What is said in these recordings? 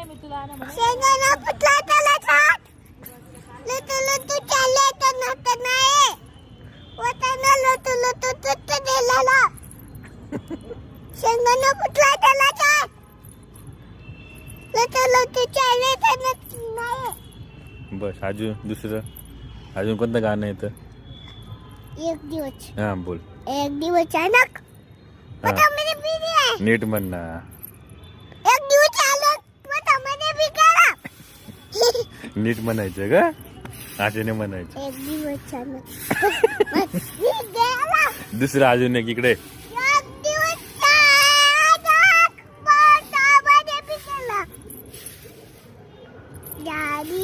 शेंगाना फुटला त्याला छाट लतू चालले तर नव्हतं नाही वताना लतू दिलेला शेंगाना फुटला त्याला छाट लतू चालले तर नाही. बस अजून दुसरं अजून कोणतं गाणं येतं? एक दिवस हा बोल. एक दिवस अचानक मध्ये बिझी आहे. नीट म्हण ना. एक दिवस आलो मध्ये बी करा. नीट म्हणायचं का? आशेने म्हणायचं. एक दिवस अचानक मी गेला. दुसरं अजून एक इकडे. एक दिवस अचानक मध्ये बी केला. जाडी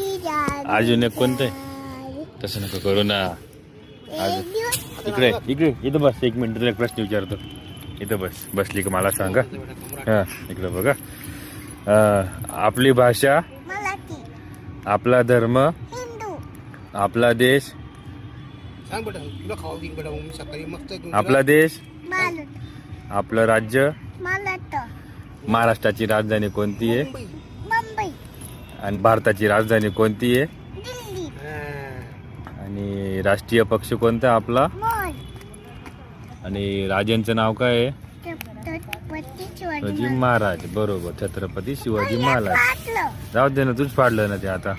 अजून एक कोणतं? तसं नको करू ना. एक दिवस इकडे इकडे इथं बस. एक मिनिट तुला एक प्रश्न विचारतो. इथं बस. बसली का मला सांगा. हा इकडे बघा. आपली भाषा, मराठी, आपला धर्म, हिंदू, आपला देश, सांग बेटा तुला खाऊ बिंग बेटा मी सकाळी मस्त आपला देश, मालत, आपलं राज्य, मालत, महाराष्ट्राची राजधानी कोणती आहे मुंबई, आणि भारताची राजधानी कोणती आहे दिल्ली, आणि राष्ट्रीय पक्ष कोणता आहे आपला मोर, आणि राजांचं नाव काय आहे? छत्रपती शिवाजी महाराज. बरोबर छत्रपती शिवाजी महाराज. वाटलं जाऊ दे ना तूच पाडलं ना ते आता.